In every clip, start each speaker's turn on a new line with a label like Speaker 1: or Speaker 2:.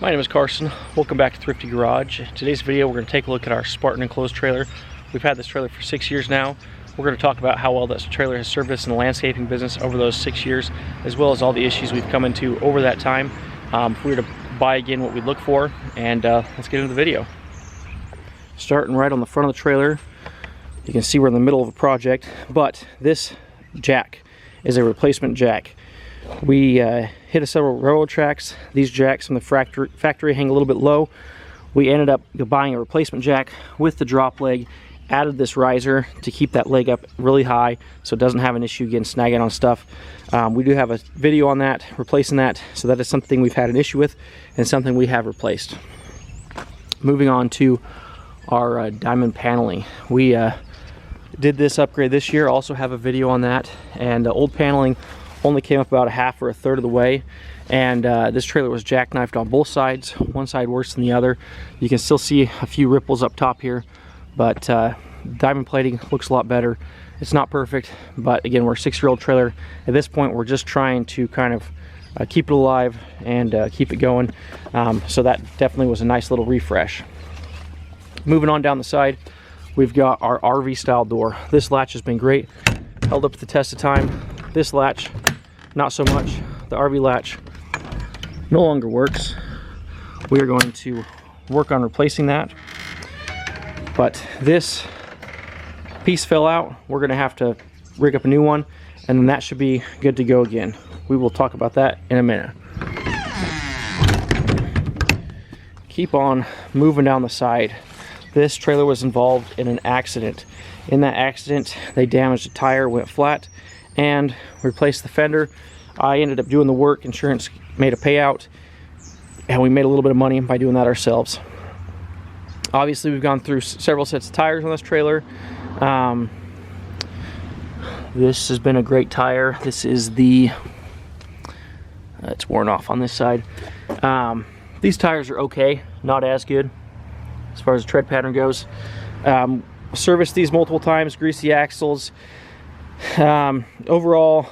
Speaker 1: My name is Carson. Welcome back to Thrifty Garage. In today's video, we're going to take a look at our Spartan enclosed trailer. We've had this trailer for 6 years now. We're going to talk about how well this trailer has served us in the landscaping business over those 6 years, as well as all the issues we've come into over that time. If we were to buy again, what we'd look for, and let's get into the video. Starting right on the front of the trailer, you can see we're in the middle of a project, but this jack is a replacement jack. We hit several railroad tracks. These jacks from the factory hang a little bit low. We ended up buying a replacement jack with the drop leg, added this riser to keep that leg up really high so it doesn't have an issue getting snagging on stuff. We do have a video on that, replacing that, so that is something we've had an issue with and something we have replaced. Moving on to our diamond paneling. We did this upgrade this year, also have a video on that, and old paneling only came up about a half or a third of the way, and this trailer was jackknifed on both sides, one side worse than the other. You can still see a few ripples up top here, but diamond plating looks a lot better. It's not perfect, but again, we're a 6-year-old trailer. At this point, we're just trying to kind of keep it alive and keep it going, so that definitely was a nice little refresh. Moving on down the side, we've got our RV style door. This latch has been great, held up to the test of time. This latch, not so much. The RV latch no longer works. We are going to work on replacing that. But this piece fell out. We're going to have to rig up a new one, and then that should be good to go again. We will talk about that in a minute. Keep on moving down the side. This trailer was involved in an accident. In that accident, they damaged a tire, went flat, and replaced the fender. I ended up doing the work. Insurance made a payout, and we made a little bit of money by doing that ourselves. Obviously, we've gone through several sets of tires on this trailer. This has been a great tire. This is the it's worn off on this side. These tires are okay, not as good as far as the tread pattern goes. Serviced these multiple times, greased the axles. Overall,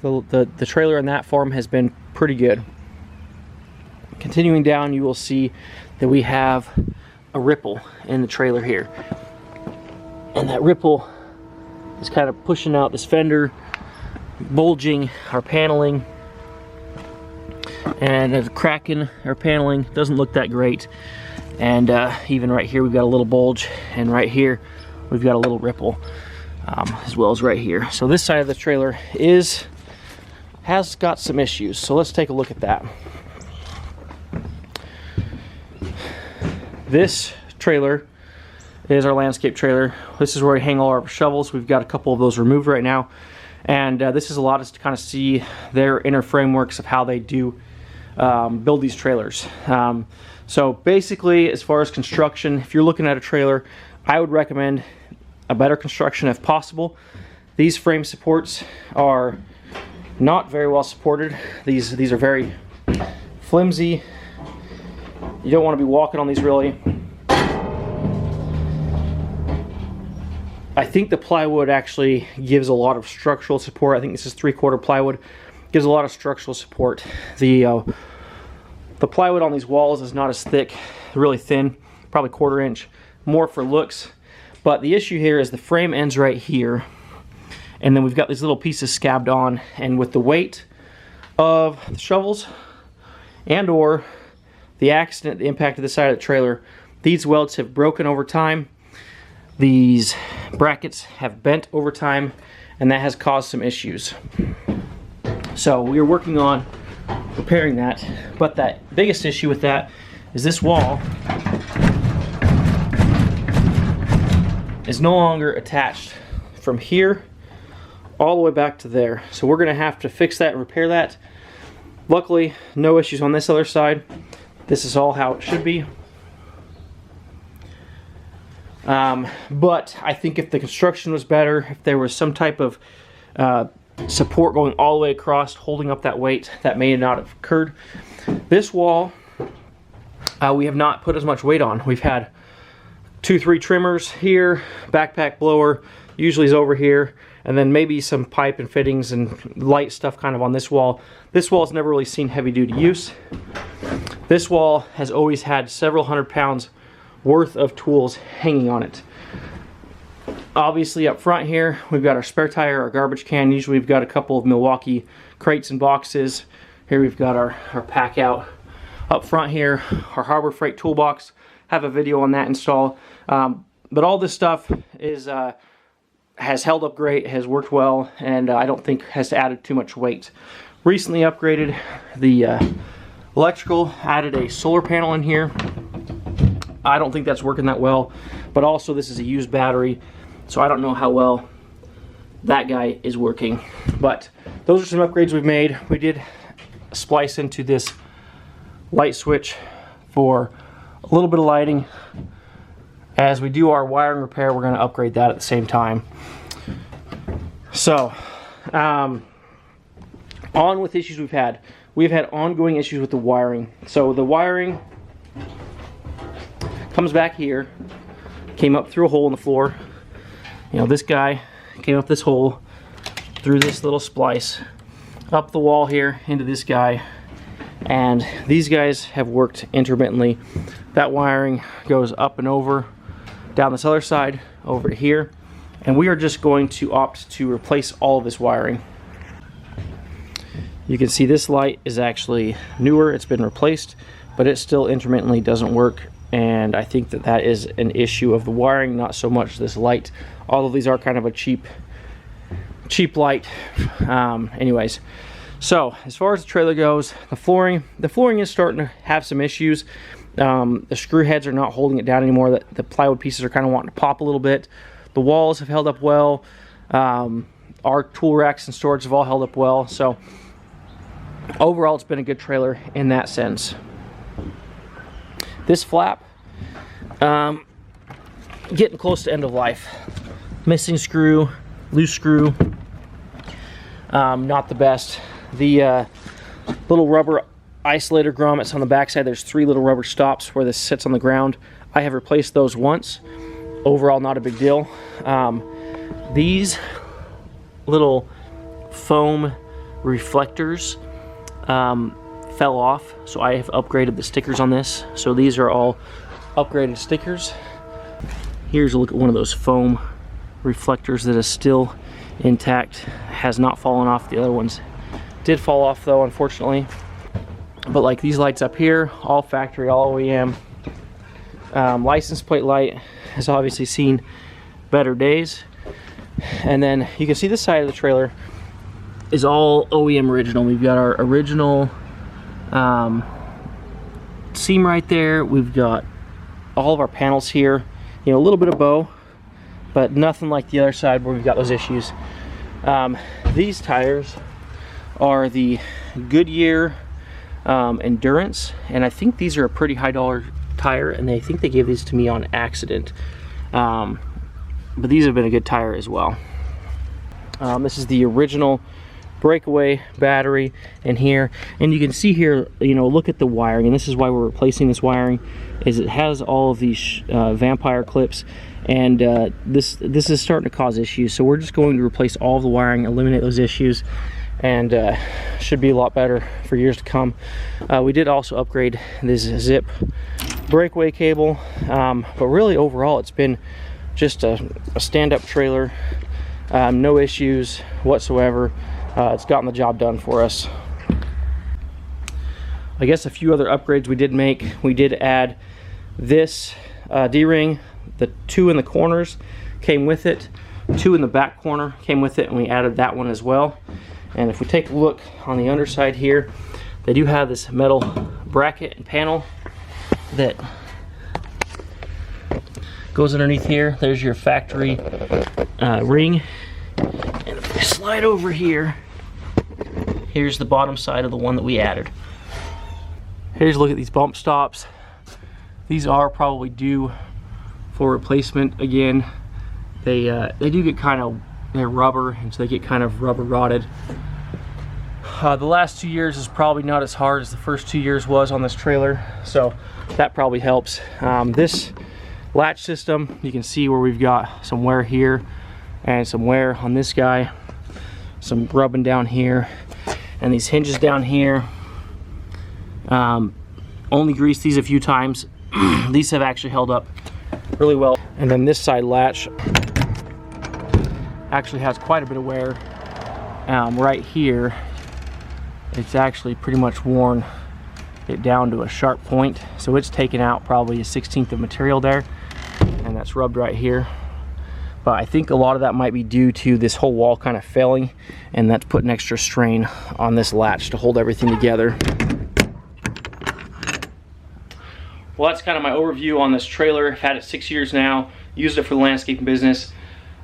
Speaker 1: the trailer in that form has been pretty good. Continuing down, you will see that we have a ripple in the trailer here, and that ripple is kind of pushing out this fender, bulging our paneling, and it's cracking our paneling. Doesn't look that great. And even right here we've got a little bulge, and right here we've got a little ripple, as well as right here. So this side of the trailer has got some issues, so let's take a look at that. This trailer is our landscape trailer. This is where we hang all our shovels. We've got a couple of those removed right now, and this has allowed us to kind of see their inner frameworks of how they do build these trailers. So basically, as far as construction, if you're looking at a trailer, I would recommend a better construction if possible. These frame supports are not very well supported. These are very flimsy. You don't want to be walking on these really. I think the plywood actually gives a lot of structural support. I think this is 3/4 plywood. Gives a lot of structural support. The plywood on these walls is not as thick, really thin, probably 1/4 inch, more for looks. But the issue here is the frame ends right here, and then we've got these little pieces scabbed on, and with the weight of the shovels and or the accident, the impact of the side of the trailer, these welds have broken over time. These brackets have bent over time, and that has caused some issues. So we are working on repairing that, but that biggest issue with that is this wall is no longer attached from here all the way back to there. So we're gonna have to fix that and repair that. Luckily, no issues on this other side. This is all how it should be. But I think if the construction was better, if there was some type of support going all the way across, holding up that weight, that may not have occurred. This wall, we have not put as much weight on. We've had 2-3 trimmers here, backpack blower, usually is over here, and then maybe some pipe and fittings and light stuff kind of on this wall. This wall has never really seen heavy duty use. This wall has always had several hundred pounds worth of tools hanging on it. Obviously up front here we've got our spare tire, our garbage can. Usually we've got a couple of Milwaukee crates and boxes. Here we've got our pack out. Up front here, our Harbor Freight toolbox. Have a video on that install. But all this stuff is has held up great, has worked well, and I don't think has added too much weight. Recently upgraded the electrical, added a solar panel in here. I don't think that's working that well, but also this is a used battery, so I don't know how well that guy is working. But those are some upgrades we've made. We did splice into this light switch for a little bit of lighting. As we do our wiring repair, we're going to upgrade that at the same time. So, on with issues we've had. We've had ongoing issues with the wiring. So the wiring comes back here, came up through a hole in the floor. You know, this guy came up this hole through this little splice, up the wall here into this guy, and these guys have worked intermittently. That wiring goes up and over, down this other side, over to here, and we are just going to opt to replace all of this wiring. You can see this light is actually newer, it's been replaced, but it still intermittently doesn't work, and I think that that is an issue of the wiring, not so much this light. All of these are kind of a cheap light. Anyways, so as far as the trailer goes, the flooring is starting to have some issues. The screw heads are not holding it down anymore. The plywood pieces are kind of wanting to pop a little bit. The walls have held up well. Our tool racks and storage have all held up well. So overall, it's been a good trailer in that sense. This flap, getting close to end of life. Missing screw, loose screw, not the best. The little rubber isolator grommets on the backside, there's 3 little rubber stops where this sits on the ground. I have replaced those once. Overall, not a big deal. These little foam reflectors fell off, so I have upgraded the stickers on this. So these are all upgraded stickers. Here's a look at one of those foam reflectors that is still intact, has not fallen off. The other ones did fall off though, unfortunately. But like these lights up here, all factory, all OEM. License plate light has obviously seen better days. And then you can see this side of the trailer is all OEM original. We've got our original seam right there. We've got all of our panels here. You know, a little bit of bow, but nothing like the other side where we've got those issues. These tires are the Goodyear Endurance, and I think these are a pretty high dollar tire, and I think they gave these to me on accident. But these have been a good tire as well. This is the original breakaway battery in here, and you can see here, you know, look at the wiring, and this is why we're replacing this wiring, is it has all of these vampire clips, and this is starting to cause issues. So we're just going to replace all of the wiring, eliminate those issues, and should be a lot better for years to come. We did also upgrade this zip breakaway cable, but really overall it's been just a stand-up trailer. No issues whatsoever. It's gotten the job done for us. I guess a few other upgrades we did make. We did add this D-ring. The 2 in the corners came with it. 2 in the back corner came with it, and we added that one as well. And if we take a look on the underside here, they do have this metal bracket and panel that goes underneath here. There's your factory ring. And if we slide over here, here's the bottom side of the one that we added. Here's a look at these bump stops. These are probably due for replacement again. They do get kind of, they're rubber, and so they get kind of rubber rotted. The last 2 years is probably not as hard as the first 2 years was on this trailer, so that probably helps. This latch system, you can see where we've got some wear here and some wear on this guy, some rubbing down here, and these hinges down here. Only greased these a few times. These have actually held up really well. And then this side latch actually has quite a bit of wear. Right here, it's actually pretty much worn it down to a sharp point, so it's taken out probably a 1/16 of material there, and that's rubbed right here. But I think a lot of that might be due to this whole wall kind of failing, and that's putting extra strain on this latch to hold everything together. Well, that's kind of my overview on this trailer. I've had it 6 years now, used it for the landscaping business.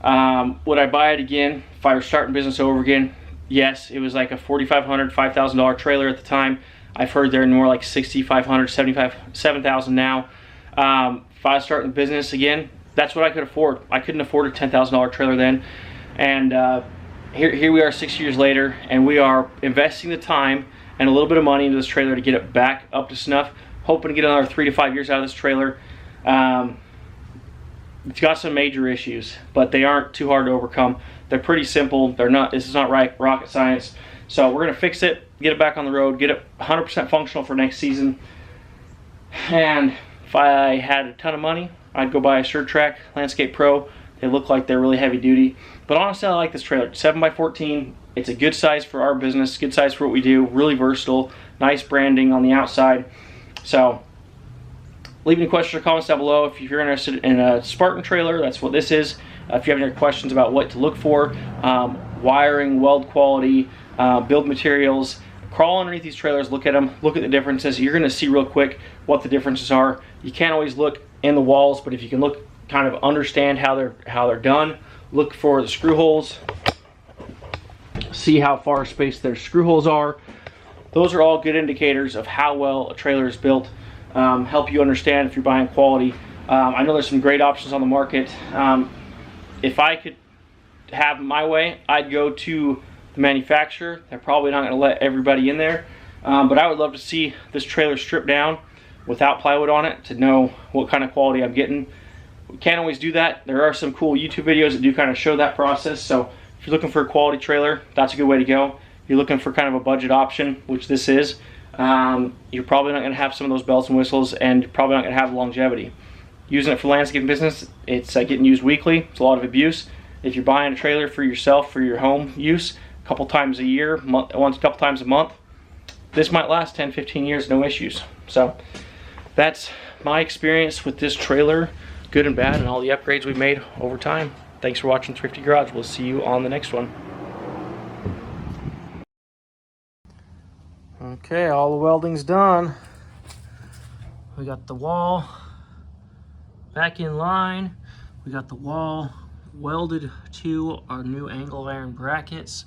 Speaker 1: Would I buy it again if I were starting business over again? Yes. It was like a $4,500, $5,000 trailer at the time. I've heard they're more like $6,500, $7,000 now. If I was starting the business again, that's what I could afford. I couldn't afford a $10,000 trailer then. And here we are 6 years later, and we are investing the time and a little bit of money into this trailer to get it back up to snuff. Hoping to get another 3 to 5 years out of this trailer. It's got some major issues, but they aren't too hard to overcome. They're pretty simple. They're not. This is not rocket science. So we're gonna fix it, get it back on the road, get it 100% functional for next season. And if I had a ton of money, I'd go buy a SureTrack Landscape Pro. They look like they're really heavy duty. But honestly, I like this trailer. 7x14. It's a good size for our business, good size for what we do. Really versatile. Nice branding on the outside. So leave any questions or comments down below. If you're interested in a Spartan trailer, that's what this is. If you have any questions about what to look for, wiring, weld quality, build materials, crawl underneath these trailers, look at them, look at the differences. You're gonna see real quick what the differences are. You can't always look in the walls, but if you can look, kind of understand how they're done, look for the screw holes, see how far spaced their screw holes are. Those are all good indicators of how well a trailer is built. Help you understand if you're buying quality. I know there's some great options on the market. If I could have my way, I'd go to the manufacturer. They're probably not going to let everybody in there, but I would love to see this trailer stripped down without plywood on it to know what kind of quality I'm getting. We can't always do that. There are some cool YouTube videos that do kind of show that process, so if you're looking for a quality trailer, that's a good way to go. If you're looking for kind of a budget option, which this is, you're probably not going to have some of those bells and whistles, and you're probably not going to have longevity. Using it for landscaping business, it's getting used weekly. It's a lot of abuse. If you're buying a trailer for yourself, for your home use, a couple times a year, once a couple times a month, this might last 10, 15 years, no issues. So that's my experience with this trailer, good and bad, and all the upgrades we've made over time. Thanks for watching Thrifty Garage. We'll see you on the next one. Okay, all the welding's done. We got the wall back in line. We got the wall welded to our new angle iron brackets.